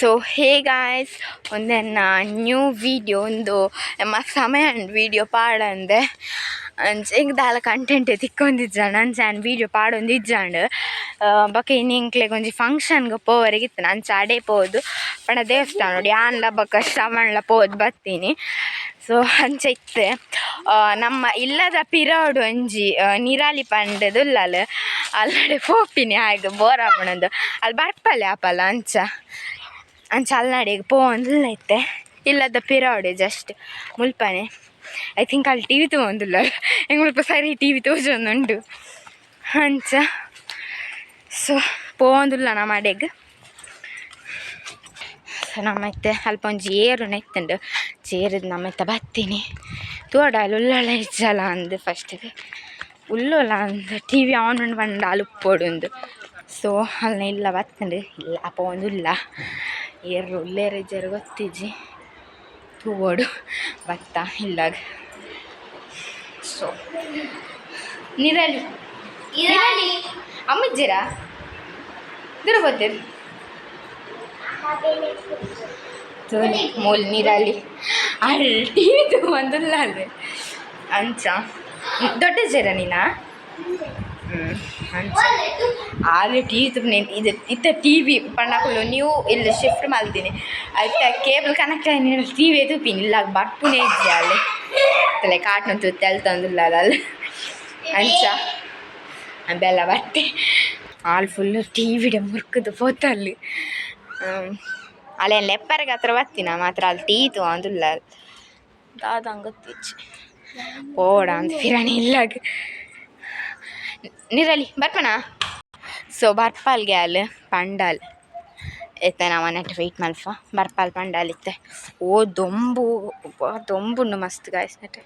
So hey guys, ಒಂದೆನ್ನ new video ಒಂದು ನಮ್ಮ ಸಮಯ ವೀಡಿಯೋ ಪಾಡಂದೆ ಅಂಚೆಂಗೆ ದಾಲ ಕಂಟೆಂಟ್ ತಿಕ್ಕೊಂದಿಜ್ಜಾಂಡು ಅಂಚಾನ್ ವೀಡಿಯೋ ಪಾಡೊಂದಿಜ್ಜಾಂಡು ಬೊಕ ಇನ್ನಿಂಕ್ಲೆ ಒಂಜಿ ಫಂಕ್ಷನ್ಗೆ ಪೋವರೆಗಿತ್ತು ಅಂಚ ಅಡೆ ಪೋದು ಪಂಡ ದೇವಸ್ಥಾನ ನೋಡಿ ಆನ್ಲ ಬೊಕ ಶ್ರವಣ್ಲ ಪೋದು ಬತ್ತೀನಿ. ಸೊ ಅಂಚ ಇತ್ತೆ ನಮ್ಮ ಇಲ್ಲದ ಪಿರಾಡು ಒಂಜಿ ನಿರಾಲಿ ಪಂಡದು ಉಲ್ಲಲ್ ಅಲ್ಲಡೆ ಪೋಪಿನಿ ಆಯ್ತು ಬೋರ್ ಆಪಣದು ಅಲ್ಲಿ ಬರ್ಪಲ್ಲೆ ಆಪಲ್ಲ ಅಂಚ ಅಲ್ನಾಡಿಗೆ ಪೋಂದಿಲ್ಲ ಐತೆ ಇಲ್ಲದ ಪಿರಾಡು ಜಸ್ಟ್ ಮುಲ್ಪನೆ ಐ ಥಿಂಕ್ ಅಲ್ಲಿ ಟಿ ವಿ ತೊಗೊಂದಿಲ್ಲ ಹೆಂಗೆ ಮುಲ್ಪ ಸರಿ ಟಿ ವಿ ತೋಜೊಂದುಂಡು ಅಂಚ. ಸೊ ಪೋಂದಿಲ್ಲ ನಮ್ಮ ಅಡೆಗೆ. ಸೊ ನಮ್ಮತ್ತೆ ಅಲ್ಪ ಒಂಜಿ ಏರು ನೆತ್ತಂಡು ಚೇರಿದ್ದು ನಮ್ಮತ್ತ ಬತ್ತೀನಿ ತೋಡ ಅಲ್ಲಿ ಉಳ್ಳಳ ಇಜ್ಜಲ್ಲ ಅಂದು ಫಸ್ಟಿಗೆ ಉಲ್ಲೋಲ್ಲ ಅಂದು ಟಿ ವಿ ಆನ್ ಬಂದು ಅಲ್ಲಿ ಉಪ್ಪೋಡುಂದು. ಸೊ ಅಲ್ಲಿ ಇಲ್ಲ ಬತ್ತಂಡು ಇಲ್ಲ ಪೋಂದಿಲ್ಲ ಏರು ಉಲ್ಲೇರು ಇಜ್ಜರು ಗೊತ್ತಿಜ್ಜಿ ತೂವೋಡು ಭತ್ತ ಇಲ್ಲಾಗ. ಸೊ ನಿರಾಲಿ ಅಮ್ಮಜ್ಜಿರ ದೂರ ಗೊತ್ತಿರು ಮೂಲ್ ನೀರಲ್ಲಿ ಅಲ್ಲಿ ಟಿ ವಿ ತಗೊಂದಿಲ್ಲ ಅಲ್ರಿ ಅಂಚ ದೊಡ್ಡ ಜರ ನೀನಾ ಅಂಚ ಅಲ್ಲಿ ಟಿ ವಿ ತುಪ್ಪ ಇದು ಇತ್ತ ಟಿ ವಿ ಪಣ್ಣಕಲು ನೀವು ಇಲ್ಲಿ ಶಿಫ್ಟ್ ಮಾಡ್ತೀನಿ ಅದಕ್ಕೆ ಕೇಬಲ್ ಕನೆಕ್ಟ್ ಆಗಿ ಟಿ ವಿ ತುಪ್ಪಿನಿ ಇಲ್ಲ ಬರ್ಪುನೇ ಇದ್ದೆ ಅಲ್ಲಿ ತಲೆ ಕಾಟ್ನ ತುತ್ತಿ ಅಲ್ಲಿ ತಂದಿಲ್ಲ ಅಲ್ಲಿ ಅಂಚ ಬೆಲ್ಲ ಬಟ್ಟೆ ಆಲ್ ಫುಲ್ಲು ಟಿ ವಿಡೆ ಮುರ್ಕದು ಪೋತಲ್ಲಿ ಅಲ್ಲೇನು ಲೆಪ್ಪರಿಗೆ ಹತ್ರ ಬರ್ತೀನಿ ಮಾತ್ರ ಅಲ್ಲಿ ಟೀ ತೊಗೊಂದಿಲ್ಲ ದಾದಂಗೆ ಗೊತ್ತಿಚ್ಚಿ ಓಡ ಅಂತ ಫಿರಾಣಿ ಇಲ್ಲಾಗ ನೀರಲ್ಲಿ ಬರ್ಪಣ. ಸೊ ಬರ್ಪಾಲ್ಗೆ ಅಲ್ಲಿ ಪಂಡಾಲ್ ಇತ್ತೆ ನಾವು ನೆಟ್ಟು ವೆಯ್ಟ್ ಮಲ್ಪ ಬರ್ಪಾಲ್ ಪಂಡಾಲ್ ಇತ್ತೆ ಓ ದೊಂಬುಂಡು ಮಸ್ತ್ ಗಾಯ್ಸ್ ನೆಟ್ಟೆ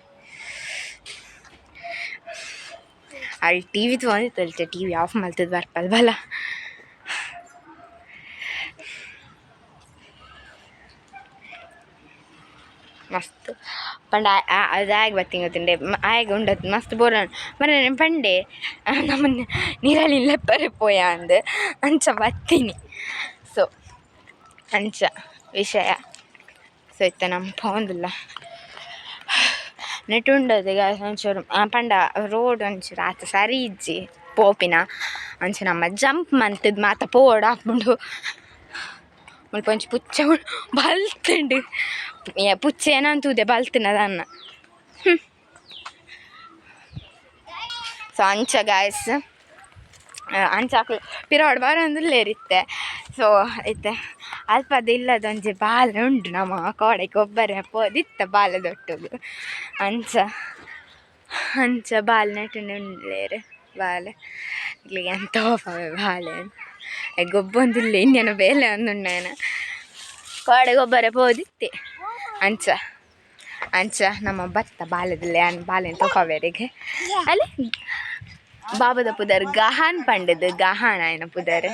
ಅಲ್ಲಿ ಟಿ ವಿ ತೊಗೊಂಡಿತ್ತು ಟಿ ವಿ ಆಫ್ ಮಲ್ತದ್ದು ಬರ್ಪಾಲ್ ಬಲ ಮಸ್ತ್ ಪಂಡ ಅದು ಆಗ ಬತ್ತೀನಿ ಗೊತ್ತುಂಡೆ ಆಗ ಉಂಡದ್ದು ಮಸ್ತ್ ಬೋರ ಮನೆ ಪಂಡೆ ನಮ್ಮನ್ನು ನೀರಲ್ಲಿ ಲೆಪ್ಪರೆ ಪೋಯ ಅಂದು ಅಂಚ ಬತ್ತೀನಿ. ಸೊ ಅಂಚ ವಿಷಯ. ಸೊ ಇತ್ತ ನಮ್ಮ ಪೋಂದಿಲ್ಲ ನೆಟ್ಟು ಉಂಡದು ಈಗ ಒಂಚೂರು ಪಂಡ ರೋಡ್ ಒಂಚೂರು ಆತ ಸರಿ ಇಜ್ಜಿ ಪೋಪಿನ ಅಂಚ ನಮ್ಮ ಜಂಪ್ ಮಂತದ್ದು ಮಾತ ಪೋಡ ಹಾಕ್ಕೊಂಡು ಮುಲ್ಪ ಒಂಚು ಪುಚ್ಚ ಬಲ್ತುಂಡು ಪುಚ್ಚ ಏನಂತೂದೆ ಬಲ್ತಿನದನ್ನ. ಸೊ ಅಂಚ ಗಾಯ್ಸ್ ಅಂಚ ಹಾಕಲು ಪಿರಾಡ್ ಬರೋಂದಿಲ್ಲೇರಿತ್ತೆ. ಸೊ ಐತೆ ಅಲ್ಪದ ಇಲ್ಲದೊಂಜಿ ಬಾಲ ಉಂಡು ನಮ್ಮ ಕೋಡೆಗೆ ಒಬ್ಬರೇ ಪೋದಿತ್ತ ಬಾಲದೊಟ್ಟುಗು ಅಂಚ ಬಾಲ್ ನೆಟ್ಟು ಉಂಡ್ಲೇರು ಬಾಲ ಇಲ್ಲಿಗೆ ಎಂತ ಬಾಲೆ ಗೊಬ್ಬೊಂದಿಲ್ಲ ಇನ್ನೇನು ಬೇಲೆ ಒಂದುಂಡೇನ ಕೋಡೆಗೆ ಒಬ್ಬರೇ ಪೋದಿತ್ತೆ ಅಂಚ ನಮ್ಮ ಭತ್ತ ಬಾಲದಲ್ಲಿ ಬಾಲೆನ ತೋಪವೇರಿಗೆ ಅಲ್ಲಿ ಬಾಬದ ಪುದರ್ ಗಹಾನ್ ಪಂಡದು ಗಹಾನ್ ಆಯ್ನ ಪುದರ್